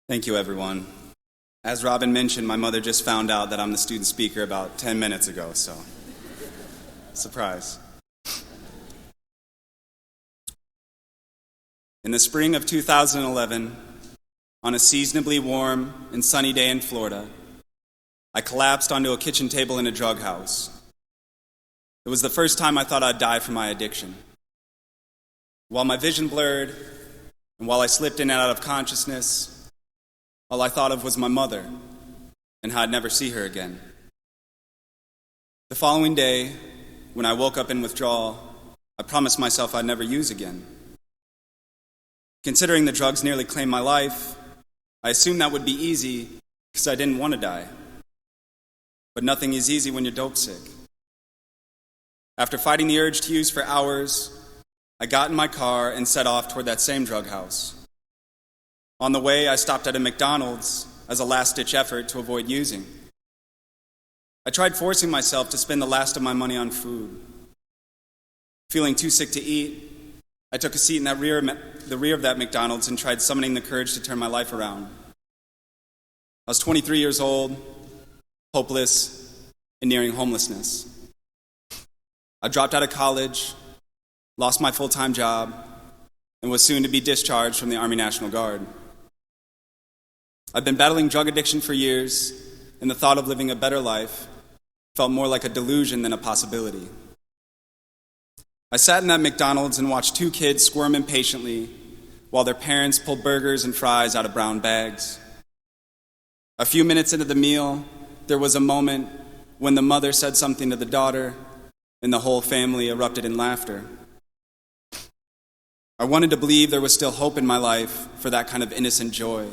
Thank you, everyone. As Robin mentioned, my mother just found out that I'm the student speaker about 10 minutes ago, so surprise. In the spring of 2011, on a seasonably warm and sunny day in Florida, I collapsed onto a kitchen table in a drug house. It was the first time I thought I'd die from my addiction. While my vision blurred, and while I slipped in and out of consciousness, all I thought of was my mother, and how I'd never see her again. The following day, when I woke up in withdrawal, I promised myself I'd never use again. Considering the drugs nearly claimed my life, I assumed that would be easy because I didn't want to die. But nothing is easy when you're dope sick. After fighting the urge to use for hours, I got in my car and set off toward that same drug house. On the way, I stopped at a McDonald's as a last-ditch effort to avoid using. I tried forcing myself to spend the last of my money on food. Feeling too sick to eat, I took a seat in the rear of that McDonald's and tried summoning the courage to turn my life around. I was 23 years old, hopeless, and nearing homelessness. I dropped out of college, lost my full-time job, and was soon to be discharged from the Army National Guard. I've been battling drug addiction for years, and the thought of living a better life felt more like a delusion than a possibility. I sat in that McDonald's and watched two kids squirm impatiently while their parents pulled burgers and fries out of brown bags. A few minutes into the meal, there was a moment when the mother said something to the daughter, and the whole family erupted in laughter. I wanted to believe there was still hope in my life for that kind of innocent joy.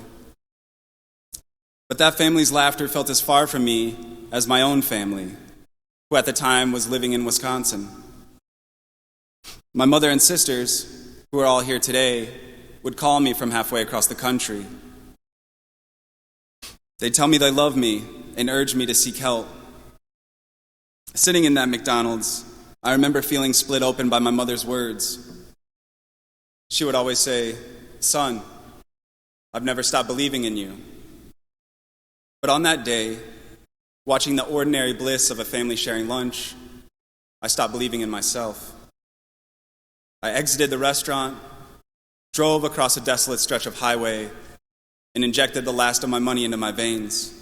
But that family's laughter felt as far from me as my own family, who at the time was living in Wisconsin. My mother and sisters, who are all here today, would call me from halfway across the country. They'd tell me they love me and urge me to seek help. Sitting in that McDonald's, I remember feeling split open by my mother's words. She would always say, "Son, I've never stopped believing in you." But on that day, watching the ordinary bliss of a family sharing lunch, I stopped believing in myself. I exited the restaurant, drove across a desolate stretch of highway, and injected the last of my money into my veins.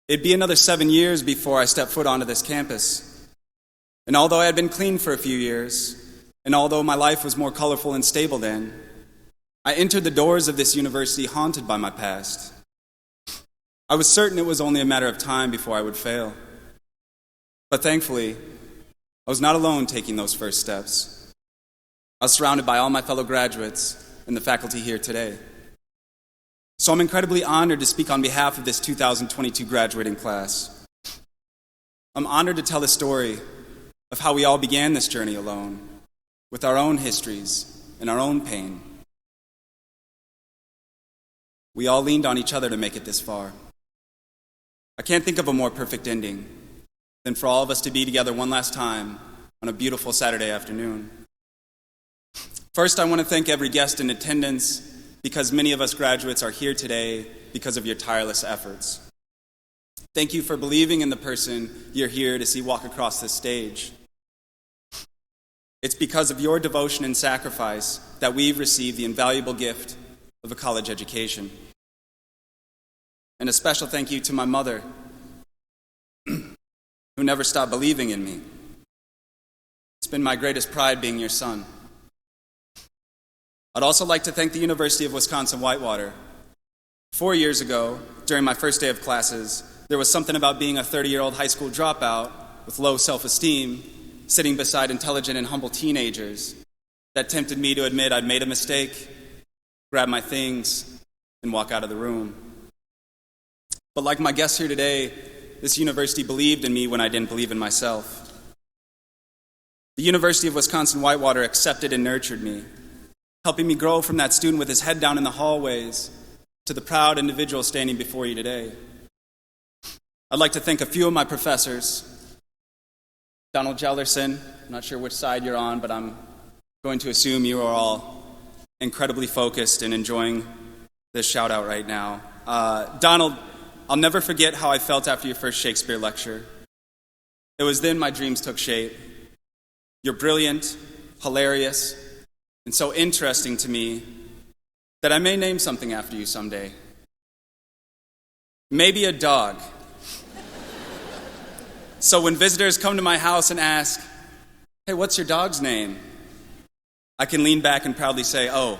It'd be another 7 years before I stepped foot onto this campus. And although I had been clean for a few years, and although my life was more colorful and stable then, I entered the doors of this university haunted by my past. I was certain it was only a matter of time before I would fail. But thankfully, I was not alone taking those first steps. I was surrounded by all my fellow graduates and the faculty here today. So I'm incredibly honored to speak on behalf of this 2022 graduating class. I'm honored to tell the story of how we all began this journey alone, with our own histories and our own pain. We all leaned on each other to make it this far. I can't think of a more perfect ending than for all of us to be together one last time on a beautiful Saturday afternoon. First, I want to thank every guest in attendance because many of us graduates are here today because of your tireless efforts. Thank you for believing in the person you're here to see walk across this stage. It's because of your devotion and sacrifice that we've received the invaluable gift of a college education. And a special thank you to my mother, who never stopped believing in me. It's been my greatest pride being your son. I'd also like to thank the University of Wisconsin-Whitewater. 4 years ago, during my first day of classes, there was something about being a 30-year-old high school dropout with low self-esteem, sitting beside intelligent and humble teenagers, that tempted me to admit I'd made a mistake, grab my things, and walk out of the room. But like my guests here today, this university believed in me when I didn't believe in myself. The University of Wisconsin-Whitewater accepted and nurtured me, helping me grow from that student with his head down in the hallways to the proud individual standing before you today. I'd like to thank a few of my professors. Donald Jellerson, I'm not sure which side you're on, but I'm going to assume you are all incredibly focused and enjoying this shout out right now. Donald, I'll never forget how I felt after your first Shakespeare lecture. It was then my dreams took shape. You're brilliant, hilarious, and so interesting to me that I may name something after you someday. Maybe a dog. So when visitors come to my house and ask, "Hey, what's your dog's name?" I can lean back and proudly say, "Oh,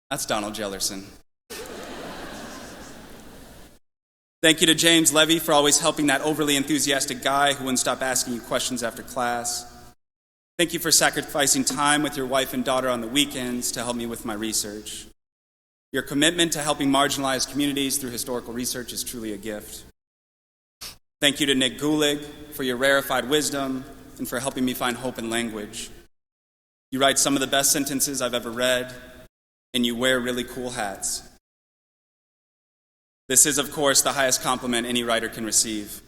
that's Donald Jellerson." Thank you to James Levy for always helping that overly enthusiastic guy who wouldn't stop asking you questions after class. Thank you for sacrificing time with your wife and daughter on the weekends to help me with my research. Your commitment to helping marginalized communities through historical research is truly a gift. Thank you to Nick Gulig for your rarefied wisdom and for helping me find hope in language. You write some of the best sentences I've ever read, and you wear really cool hats. This is, of course, the highest compliment any writer can receive.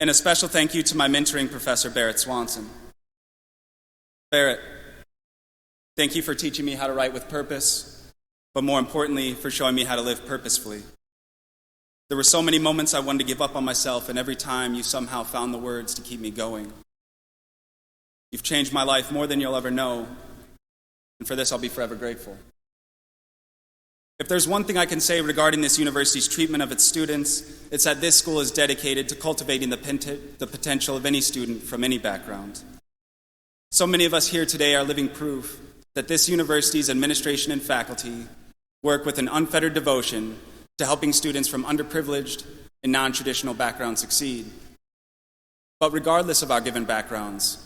And a special thank you to my mentoring professor, Barrett Swanson. Barrett, thank you for teaching me how to write with purpose, but more importantly, for showing me how to live purposefully. There were so many moments I wanted to give up on myself, and every time you somehow found the words to keep me going. You've changed my life more than you'll ever know, and for this I'll be forever grateful. If there's one thing I can say regarding this university's treatment of its students, it's that this school is dedicated to cultivating the potential of any student from any background. So many of us here today are living proof that this university's administration and faculty work with an unfettered devotion to helping students from underprivileged and non-traditional backgrounds succeed. But regardless of our given backgrounds,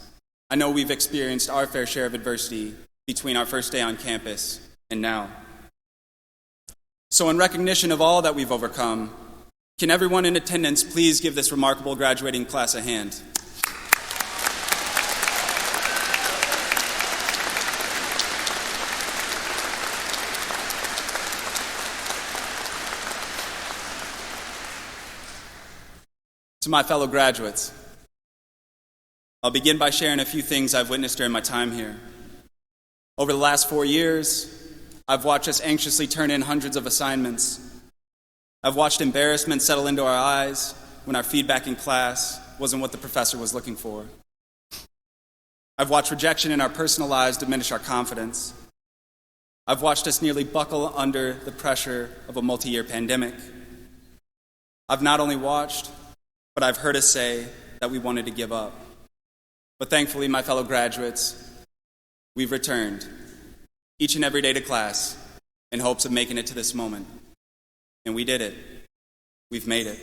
I know we've experienced our fair share of adversity between our first day on campus and now. So in recognition of all that we've overcome, can everyone in attendance please give this remarkable graduating class a hand? To my fellow graduates, I'll begin by sharing a few things I've witnessed during my time here. Over the last 4 years, I've watched us anxiously turn in hundreds of assignments. I've watched embarrassment settle into our eyes when our feedback in class wasn't what the professor was looking for. I've watched rejection in our personal lives diminish our confidence. I've watched us nearly buckle under the pressure of a multi-year pandemic. I've not only watched, but I've heard us say that we wanted to give up. But thankfully, my fellow graduates, we've returned each and every day to class in hopes of making it to this moment. And we did it. We've made it.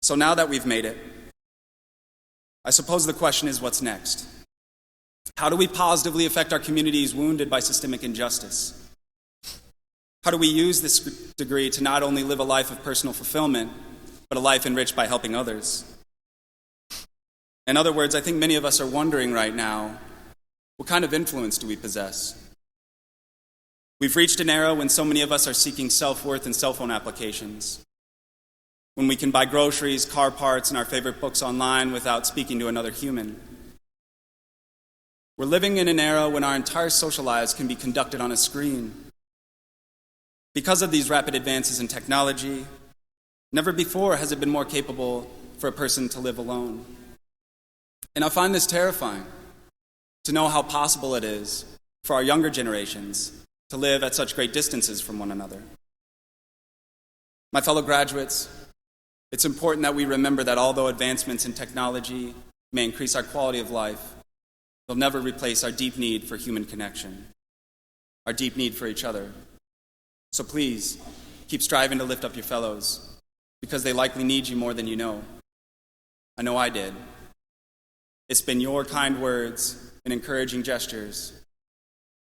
So now that we've made it, I suppose the question is, what's next? How do we positively affect our communities wounded by systemic injustice? How do we use this degree to not only live a life of personal fulfillment, but a life enriched by helping others? In other words, I think many of us are wondering right now, what kind of influence do we possess? We've reached an era when so many of us are seeking self-worth in cell phone applications, when we can buy groceries, car parts, and our favorite books online without speaking to another human. We're living in an era when our entire social lives can be conducted on a screen. Because of these rapid advances in technology, never before has it been more capable for a person to live alone. And I find this terrifying, to know how possible it is for our younger generations to live at such great distances from one another. My fellow graduates, it's important that we remember that although advancements in technology may increase our quality of life, they'll never replace our deep need for human connection, our deep need for each other. So please, keep striving to lift up your fellows, because they likely need you more than you know. I know I did. It's been your kind words and encouraging gestures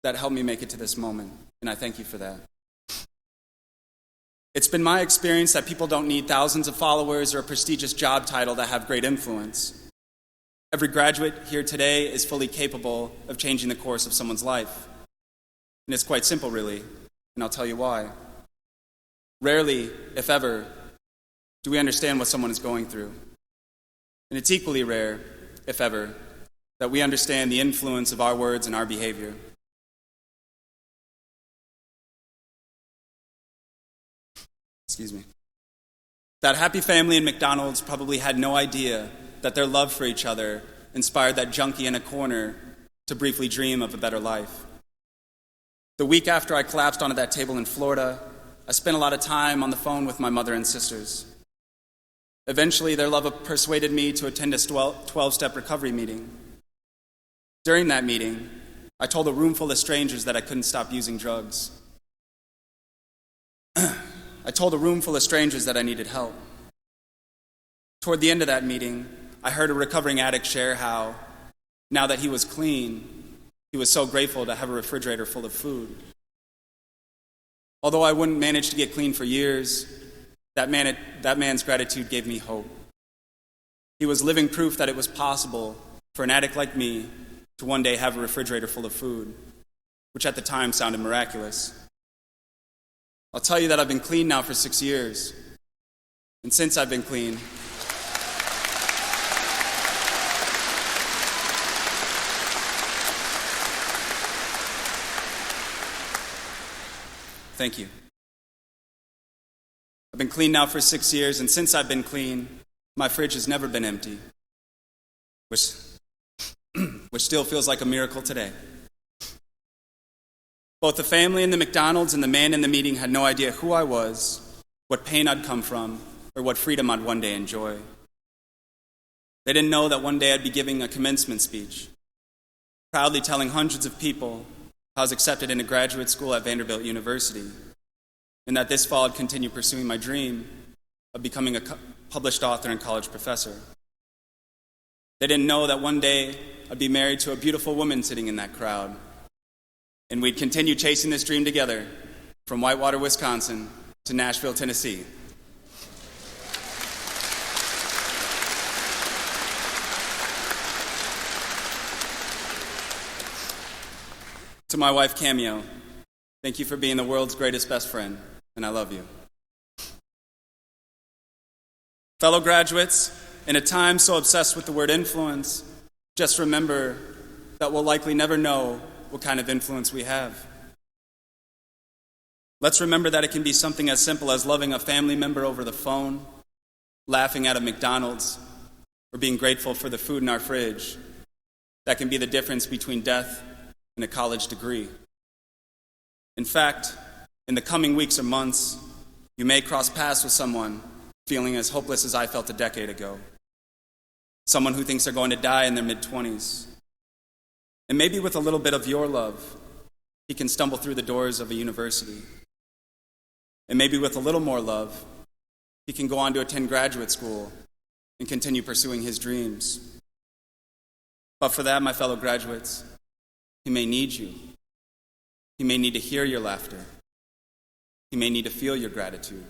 that helped me make it to this moment, and I thank you for that. It's been my experience that people don't need thousands of followers or a prestigious job title to have great influence. Every graduate here today is fully capable of changing the course of someone's life. And it's quite simple, really, and I'll tell you why. Rarely, if ever, do we understand what someone is going through. And it's equally rare, if ever, that we understand the influence of our words and our behavior. Excuse me. That happy family in McDonald's probably had no idea that their love for each other inspired that junkie in a corner to briefly dream of a better life. The week after I collapsed onto that table in Florida, I spent a lot of time on the phone with my mother and sisters. Eventually, their love persuaded me to attend a 12-step recovery meeting. During that meeting, I told a room full of strangers that I couldn't stop using drugs. I told a room full of strangers that I needed help. Toward the end of that meeting, I heard a recovering addict share how, now that he was clean, he was so grateful to have a refrigerator full of food. Although I wouldn't manage to get clean for years, that man's gratitude gave me hope. He was living proof that it was possible for an addict like me to one day have a refrigerator full of food, which at the time sounded miraculous. I'll tell you that I've been clean now for 6 years. And since I've been clean, thank you. I've been clean now for 6 years, and since I've been clean, my fridge has never been empty, which still feels like a miracle today. Both the family in the McDonald's and the man in the meeting had no idea who I was, what pain I'd come from, or what freedom I'd one day enjoy. They didn't know that one day I'd be giving a commencement speech, proudly telling hundreds of people how I was accepted into graduate school at Vanderbilt University, and that this fall I'd continue pursuing my dream of becoming a published author and college professor. They didn't know that one day I'd be married to a beautiful woman sitting in that crowd, and we'd continue chasing this dream together from Whitewater, Wisconsin to Nashville, Tennessee. To my wife, Cameo, thank you for being the world's greatest best friend, and I love you. Fellow graduates, in a time so obsessed with the word influence, just remember that we'll likely never know what kind of influence we have. Let's remember that it can be something as simple as loving a family member over the phone, laughing at a McDonald's, or being grateful for the food in our fridge. That can be the difference between death and a college degree. In fact, in the coming weeks or months, you may cross paths with someone feeling as hopeless as I felt a decade ago. Someone who thinks they're going to die in their mid-20s. And maybe with a little bit of your love, he can stumble through the doors of a university. And maybe with a little more love, he can go on to attend graduate school and continue pursuing his dreams. But for that, my fellow graduates, he may need you. He may need to hear your laughter. He may need to feel your gratitude.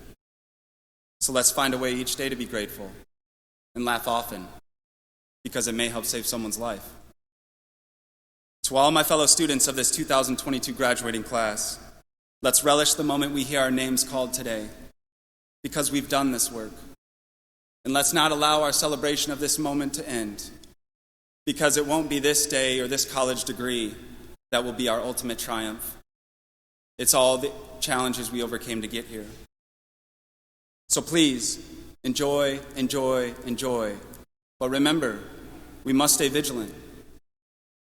So let's find a way each day to be grateful and laugh often, because it may help save someone's life. To all my fellow students of this 2022 graduating class, let's relish the moment we hear our names called today, because we've done this work. And let's not allow our celebration of this moment to end, because it won't be this day or this college degree that will be our ultimate triumph. It's all the challenges we overcame to get here. So please, enjoy, enjoy, enjoy. But remember, we must stay vigilant.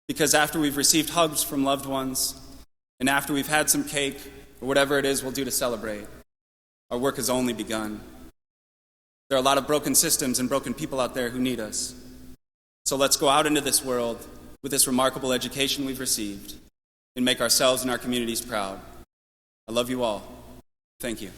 Because after we've received hugs from loved ones, and after we've had some cake, or whatever it is we'll do to celebrate, our work has only begun. There are a lot of broken systems and broken people out there who need us. So let's go out into this world with this remarkable education we've received and make ourselves and our communities proud. I love you all. Thank you.